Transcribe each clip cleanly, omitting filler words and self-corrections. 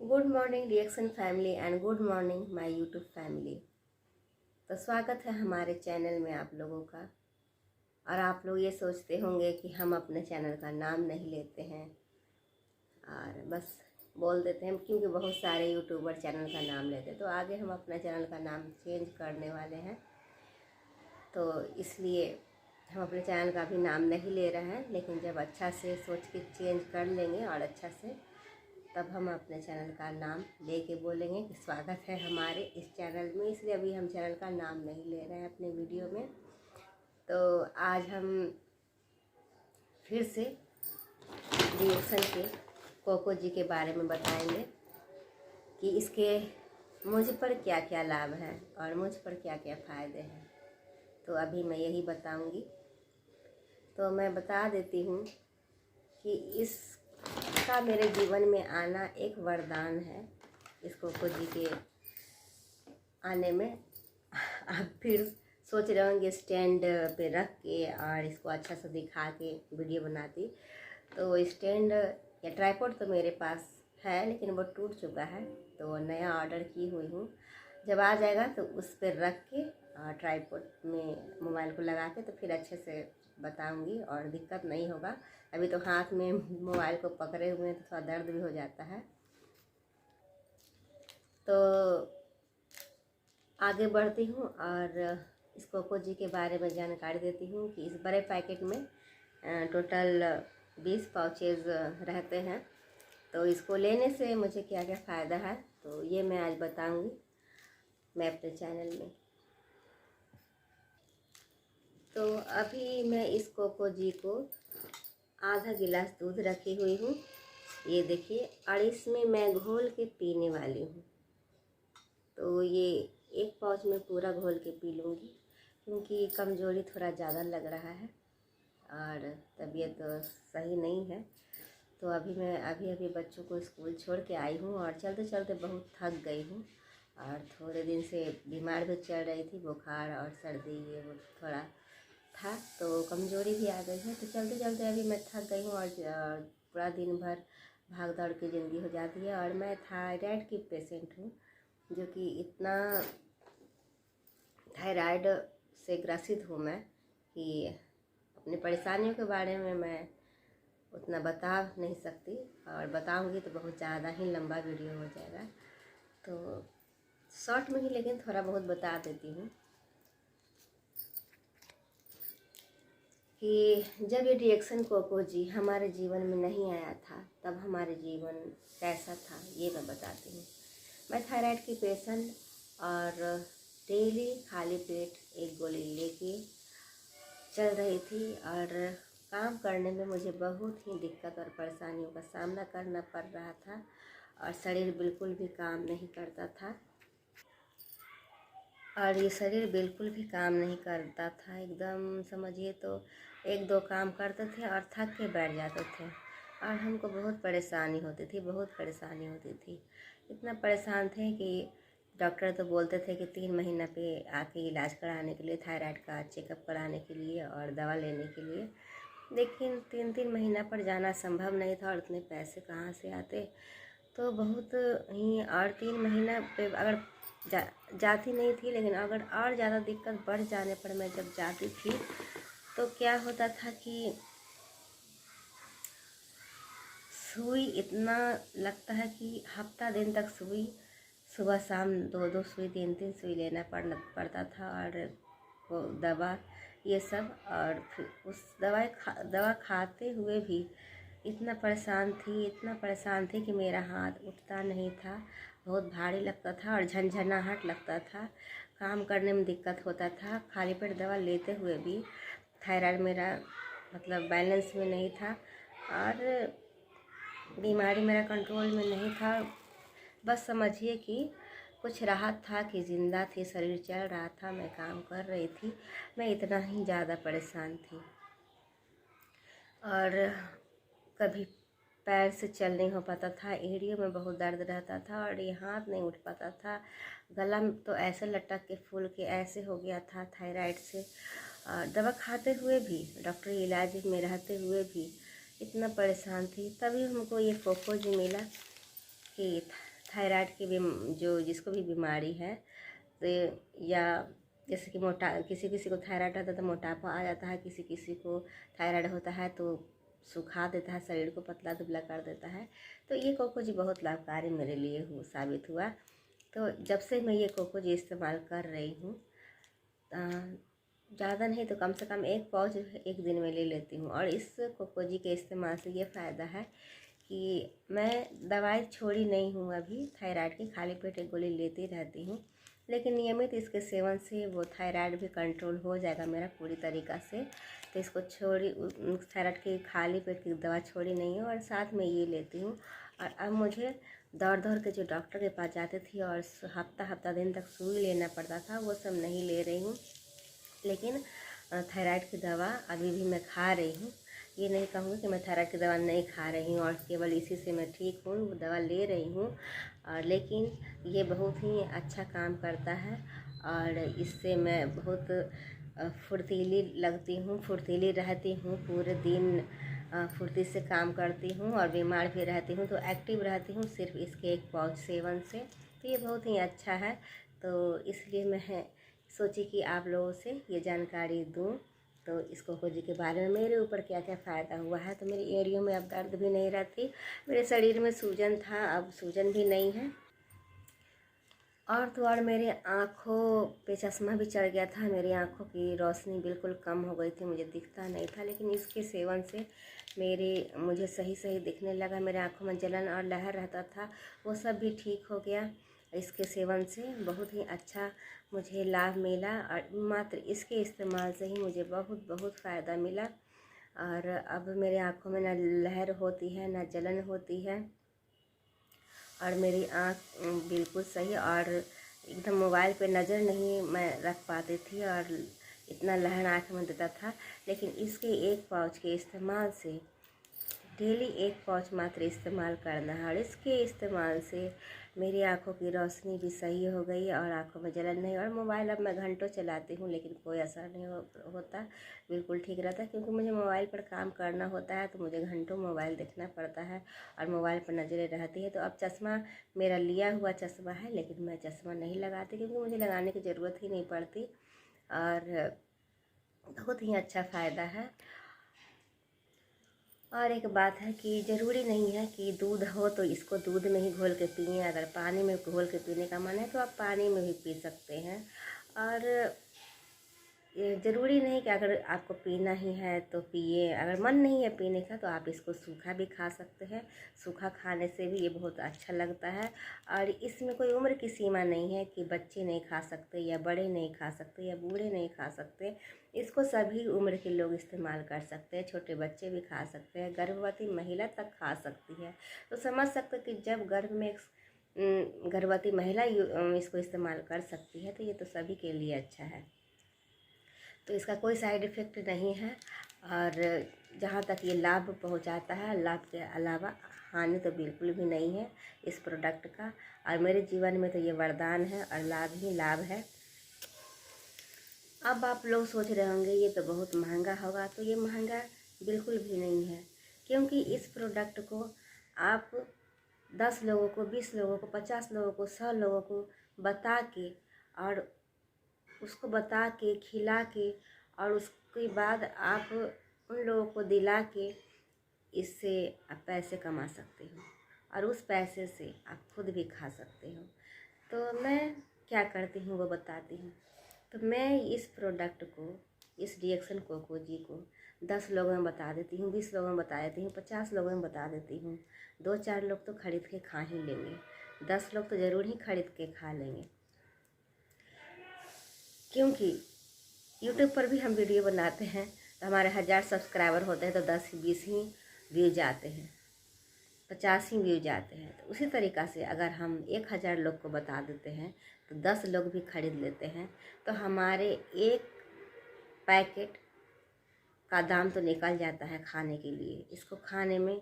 Good morning reaction family and good morning my YouTube family. तो स्वागत है हमारे चैनल में आप लोगों का। और आप लोग ये सोचते होंगे कि हम अपने चैनल का नाम नहीं लेते हैं और बस बोल देते हैं, क्योंकि बहुत सारे यूट्यूबर चैनल का नाम लेते हैं। तो आगे हम अपना चैनल का नाम चेंज करने वाले हैं, तो इसलिए हम अपने चैनल का भी नाम नहीं ले रहे हैं। लेकिन जब अच्छा से सोच के चेंज कर लेंगे और अच्छा से, तब हम अपने चैनल का नाम ले के बोलेंगे कि स्वागत है हमारे इस चैनल में। इसलिए अभी हम चैनल का नाम नहीं ले रहे हैं अपने वीडियो में। तो आज हम फिर से रिएक्शन के कोको जी के बारे में बताएंगे कि इसके मुझ पर क्या क्या लाभ है और मुझ पर क्या क्या फ़ायदे हैं। तो अभी मैं यही बताऊंगी। तो मैं बता देती हूँ कि इसका मेरे जीवन में आना एक वरदान है। इस कोको जी के आने में आप फिर सोच रहे होंगे स्टैंड पे रख के और इसको अच्छा सा दिखा के वीडियो बनाती। तो स्टैंड या ट्राइपॉड तो मेरे पास है, लेकिन वो टूट चुका है, तो नया ऑर्डर की हुई हूँ। जब आ जाएगा तो उस पर रख के ट्राइपॉड में मोबाइल को लगा के तो फिर अच्छे से बताऊंगी और दिक्कत नहीं होगा। अभी तो हाथ में मोबाइल को पकड़े हुए हैं तो थोड़ा दर्द भी हो जाता है। तो आगे बढ़ती हूँ और इस कोको जी के बारे में जानकारी देती हूँ कि इस बड़े पैकेट में टोटल 20 पाउचेज रहते हैं। तो इसको लेने से मुझे क्या क्या फ़ायदा है, तो ये मैं आज बताऊँगी मैं अपने चैनल में। तो अभी मैं इस कोको जी को आधा गिलास दूध रखी हुई हूँ, ये देखिए, और इसमें मैं घोल के पीने वाली हूँ। तो ये एक पाउच में पूरा घोल के पी लूँगी, क्योंकि कमज़ोरी थोड़ा ज़्यादा लग रहा है और तबीयत सही नहीं है। तो अभी मैं अभी बच्चों को स्कूल छोड़ के आई हूँ और चलते चलते बहुत थक गई हूँ और थोड़े दिन से बीमार भी चल रही थी, बुखार और सर्दी ये वो थोड़ा था, तो कमज़ोरी भी आ गई है। तो चलते चलते अभी मैं थक गई हूँ और पूरा दिन भर भाग दौड़ की ज़िंदगी हो जाती है। और मैं थायराइड की पेशेंट हूँ, जो कि इतना थायराइड से ग्रसित हूँ मैं कि अपनी परेशानियों के बारे में मैं उतना बता नहीं सकती, और बताऊंगी तो बहुत ज़्यादा ही लंबा वीडियो हो जाएगा। तो शॉर्ट में ही लेकिन थोड़ा बहुत बता देती हूँ कि जब ये रिएक्शन कोको जी हमारे जीवन में नहीं आया था तब हमारे जीवन कैसा था, ये मैं बताती हूँ। मैं थायराइड की पेशेंट और डेली खाली पेट एक गोली लेके चल रही थी और काम करने में मुझे बहुत ही दिक्कत और परेशानियों का सामना करना पड़ रहा था और शरीर बिल्कुल भी काम नहीं करता था। और ये शरीर बिल्कुल भी काम नहीं करता था, एकदम समझिए तो एक दो काम करते थे और थक के बैठ जाते थे और हमको बहुत परेशानी होती थी, बहुत परेशानी होती थी। इतना परेशान थे कि डॉक्टर तो बोलते थे कि 3 महीना पे आके इलाज कराने के लिए, थायराइड का चेकअप कराने के लिए और दवा लेने के लिए। लेकिन 3-3 महीना पर जाना संभव नहीं था और इतने पैसे कहाँ से आते। तो बहुत ही, और 3 महीना पे अगर जाती नहीं थी, लेकिन अगर और ज़्यादा दिक्कत बढ़ जाने पर मैं जब जाती थी तो क्या होता था कि सुई इतना लगता है कि हफ्ता दिन तक सुई, सुबह शाम 2-2 सुई, 3-3 सुई लेना पड़ता था और वो दवा ये सब। और फिर उस दवा खाते हुए भी इतना परेशान थी, इतना परेशान थी कि मेरा हाथ उठता नहीं था, बहुत भारी लगता था और झंझनाहट लगता था, काम करने में दिक्कत होता था। खाली पेट दवा लेते हुए भी थायराइड मेरा मतलब बैलेंस में नहीं था और बीमारी मेरा कंट्रोल में नहीं था। बस समझिए कि कुछ राहत था कि ज़िंदा थी, शरीर चल रहा था, मैं काम कर रही थी, मैं इतना ही ज़्यादा परेशान थी। और कभी पैर से चल नहीं हो पाता था, एड़ियों में बहुत दर्द रहता था और ये हाथ नहीं उठ पाता था, गला तो ऐसे लटक के फूल के ऐसे हो गया था थायराइड से। दवा खाते हुए भी, डॉक्टरी इलाज में रहते हुए भी इतना परेशान थी। तभी हमको ये कोको जी मिला कि थायराइड की जो जिसको भी बीमारी है तो या जैसे कि किसी किसी को थायराइड होता है तो मोटापा आ जाता है, किसी किसी को थायराइड होता है तो सुखा देता है, शरीर को पतला दुबला कर देता है। तो ये कोको जी बहुत लाभकारी मेरे लिए साबित हुआ। तो जब से मैं ये कोको जी इस्तेमाल कर रही हूँ, ज़्यादा नहीं तो कम से कम 1 पाउच एक दिन में ले लेती हूँ। और इस कोको जी के इस्तेमाल से ये फ़ायदा है कि मैं दवाई छोड़ी नहीं हूँ अभी थायराइड की, खाली पेट एक गोली लेती रहती हूँ, लेकिन नियमित इसके सेवन से वो थायराइड भी कंट्रोल हो जाएगा मेरा पूरी तरीक़ा से। तो इसको थायराइड की खाली पेट की दवा छोड़ी नहीं है और साथ में ये लेती हूँ। और अब मुझे दौड़ दौड़ के जो डॉक्टर के पास जाती थी और हफ्ता दिन तक सुई लेना पड़ता था, वो सब नहीं ले रही हूँ। लेकिन थायराइड की दवा अभी भी मैं खा रही हूँ। ये नहीं कहूँगी कि मैं थायराइड की दवा नहीं खा रही हूँ और केवल इसी से मैं ठीक हूँ, वो दवा ले रही हूँ। लेकिन ये बहुत ही अच्छा काम करता है और इससे मैं बहुत फुर्तीली लगती हूँ, फुर्तीली रहती हूँ, पूरे दिन फुर्ती से काम करती हूँ और बीमार भी रहती हूँ तो एक्टिव रहती हूँ सिर्फ इसके 1 पाउच सेवन से। तो ये बहुत ही अच्छा है। तो इसलिए मैं सोची कि आप लोगों से ये जानकारी दूँ। तो इस कोको जी के बारे में मेरे ऊपर क्या क्या फ़ायदा हुआ है। तो मेरी एड़ियों में अब दर्द भी नहीं रहती, मेरे शरीर में सूजन था अब सूजन भी नहीं है, और तो और मेरे आँखों पे चश्मा भी चढ़ गया था, मेरी आँखों की रोशनी बिल्कुल कम हो गई थी, मुझे दिखता नहीं था। लेकिन इसके सेवन से मुझे सही दिखने लगा। मेरे आँखों में जलन और लहर रहता था, वो सब भी ठीक हो गया। इसके सेवन से बहुत ही अच्छा मुझे लाभ मिला और मात्र इसके इस्तेमाल से ही मुझे बहुत फ़ायदा मिला। और अब मेरे आँखों में ना लहर होती है ना जलन होती है और मेरी आँख बिल्कुल सही, और एकदम मोबाइल पे नज़र नहीं मैं रख पाती थी और इतना लहर आँख में देता था। लेकिन इसके 1 पाउच के इस्तेमाल से डेली 1 पाउच मात्र इस्तेमाल करना है और इसके इस्तेमाल से मेरी आँखों की रोशनी भी सही हो गई और आँखों में जलन नहीं। और मोबाइल अब मैं घंटों चलाती हूँ लेकिन कोई असर नहीं होता, बिल्कुल ठीक रहता है। क्योंकि मुझे मोबाइल पर काम करना होता है तो मुझे घंटों मोबाइल देखना पड़ता है और मोबाइल पर नज़रें रहती है। तो अब चश्मा मेरा लिया हुआ चश्मा है लेकिन मैं चश्मा नहीं लगाती क्योंकि मुझे लगाने की ज़रूरत ही नहीं पड़ती और बहुत ही अच्छा फ़ायदा है। और एक बात है कि ज़रूरी नहीं है कि दूध हो तो इसको दूध में ही घोल के पिएं। अगर पानी में घोल के पीने का मन है तो आप पानी में भी पी सकते हैं। और ये ज़रूरी नहीं कि अगर आपको पीना ही है तो पिए, अगर मन नहीं है पीने का तो आप इसको सूखा भी खा सकते हैं। सूखा खाने से भी ये बहुत अच्छा लगता है और इसमें कोई उम्र की सीमा नहीं है कि बच्चे नहीं खा सकते या बड़े नहीं खा सकते या बूढ़े नहीं खा सकते। इसको सभी उम्र के लोग इस्तेमाल कर सकते हैं, छोटे बच्चे भी खा सकते हैं, गर्भवती महिला तक खा सकती है। तो समझ सकते कि जब गर्भवती महिला इसको इस्तेमाल कर सकती है तो ये तो सभी के लिए अच्छा है। तो इसका कोई साइड इफ़ेक्ट नहीं है और जहाँ तक ये लाभ पहुँचाता है, लाभ के अलावा हानि तो बिल्कुल भी नहीं है इस प्रोडक्ट का। और मेरे जीवन में तो ये वरदान है और लाभ ही लाभ है। अब आप लोग सोच रहे होंगे ये तो बहुत महंगा होगा, तो ये महंगा बिल्कुल भी नहीं है क्योंकि इस प्रोडक्ट को आप 10 लोगों को, 20 लोगों को, 50 लोगों को, 100 लोगों को बता के और उसको बता के खिला के और उसके बाद आप उन लोगों को दिला के इससे आप पैसे कमा सकते हो और उस पैसे से आप खुद भी खा सकते हो। तो मैं क्या करती हूँ वो बताती हूँ। तो मैं इस प्रोडक्ट को, इस रिएक्शन कोको जी को 10 लोगों में बता देती हूँ, 20 लोगों में बता देती हूँ, 50 लोगों में बता देती हूँ। 2-4 लोग तो खरीद के खा ही लेंगे, 10 लोग तो ज़रूर ही खरीद के खा लेंगे। क्योंकि यूट्यूब पर भी हम वीडियो बनाते हैं तो हमारे 1000 सब्सक्राइबर होते हैं तो 10-20 ही व्यूज आते हैं, 50 ही व्यूज आते हैं। तो उसी तरीक़ा से अगर हम 1000 लोग को बता देते हैं तो 10 लोग भी खरीद लेते हैं तो हमारे एक पैकेट का दाम तो निकल जाता है खाने के लिए। इसको खाने में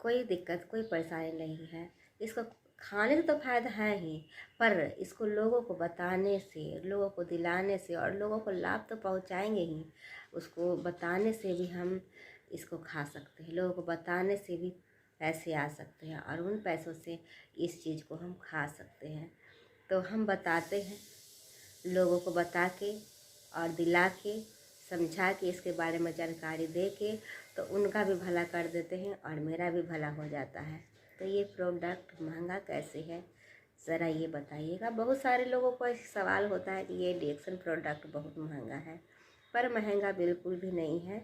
कोई दिक्कत, कोई परेशानी नहीं है। इसको खाने से तो फ़ायदा है ही, पर इसको लोगों को बताने से, लोगों को दिलाने से और लोगों को लाभ तो पहुंचाएंगे ही, उसको बताने से भी हम इसको खा सकते हैं। लोगों को बताने से भी पैसे आ सकते हैं और उन पैसों से इस चीज़ को हम खा सकते हैं। तो हम बताते हैं लोगों को, बता के और दिला के समझा के इसके बारे में जानकारी दे के तो उनका भी भला कर देते हैं और मेरा भी भला हो जाता है। तो ये प्रोडक्ट महंगा कैसे है ज़रा ये बताइएगा। बहुत सारे लोगों को सवाल होता है कि ये डिएक्सन प्रोडक्ट बहुत महंगा है, पर महंगा बिल्कुल भी नहीं है,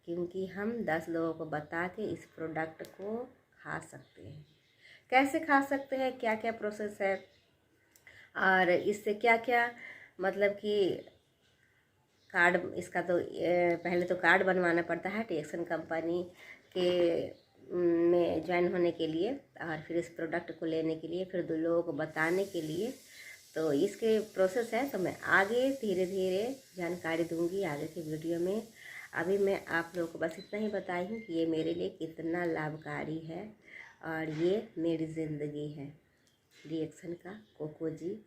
क्योंकि हम 10 लोगों को बता के इस प्रोडक्ट को खा सकते हैं। कैसे खा सकते हैं, क्या क्या प्रोसेस है और इससे क्या क्या मतलब कि कार्ड, इसका तो पहले तो कार्ड बनवाना पड़ता है डिएक्सन कंपनी के में ज्वाइन होने के लिए और फिर इस प्रोडक्ट को लेने के लिए, फिर 2 लोगों को बताने के लिए। तो इसके प्रोसेस है, तो मैं आगे धीरे धीरे जानकारी दूंगी आगे की वीडियो में। अभी मैं आप लोगों को बस इतना ही बताई हूँ कि ये मेरे लिए कितना लाभकारी है और ये मेरी ज़िंदगी है। डिएक्सन का कोको जी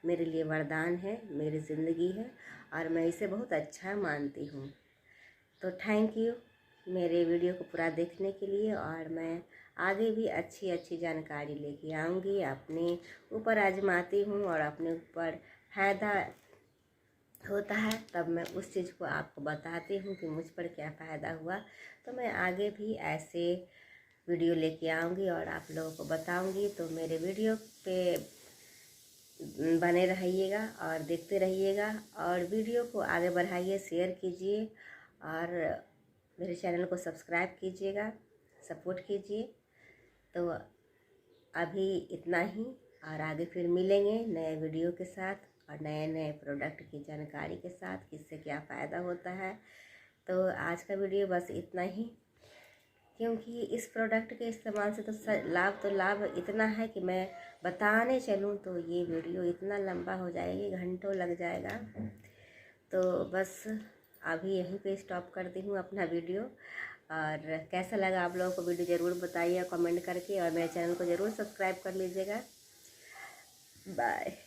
मेरे लिए वरदान है, मेरी ज़िंदगी है और मैं इसे बहुत अच्छा मानती हूँ। तो थैंक यू मेरे वीडियो को पूरा देखने के लिए, और मैं आगे भी अच्छी अच्छी जानकारी लेके आऊँगी। अपने ऊपर आजमाती हूँ और अपने ऊपर फ़ायदा होता है तब मैं उस चीज़ को आपको बताती हूँ कि मुझ पर क्या फ़ायदा हुआ। तो मैं आगे भी ऐसे वीडियो लेके आऊँगी और आप लोगों को बताऊँगी। तो मेरे वीडियो पे बने रहिएगा और देखते रहिएगा और वीडियो को आगे बढ़ाइए, शेयर कीजिए और मेरे चैनल को सब्सक्राइब कीजिएगा, सपोर्ट कीजिए। तो अभी इतना ही और आगे फिर मिलेंगे नए वीडियो के साथ और नए नए प्रोडक्ट की जानकारी के साथ, किससे क्या फ़ायदा होता है। तो आज का वीडियो बस इतना ही, क्योंकि इस प्रोडक्ट के इस्तेमाल से तो लाभ इतना है कि मैं बताने चलूँ तो ये वीडियो इतना लंबा हो जाएगी, घंटों लग जाएगा। तो बस अभी यहीं पे स्टॉप करती हूँ अपना वीडियो। और कैसा लगा आप लोगों को वीडियो ज़रूर बताइए कमेंट करके, और मेरे चैनल को ज़रूर सब्सक्राइब कर लीजिएगा। बाय।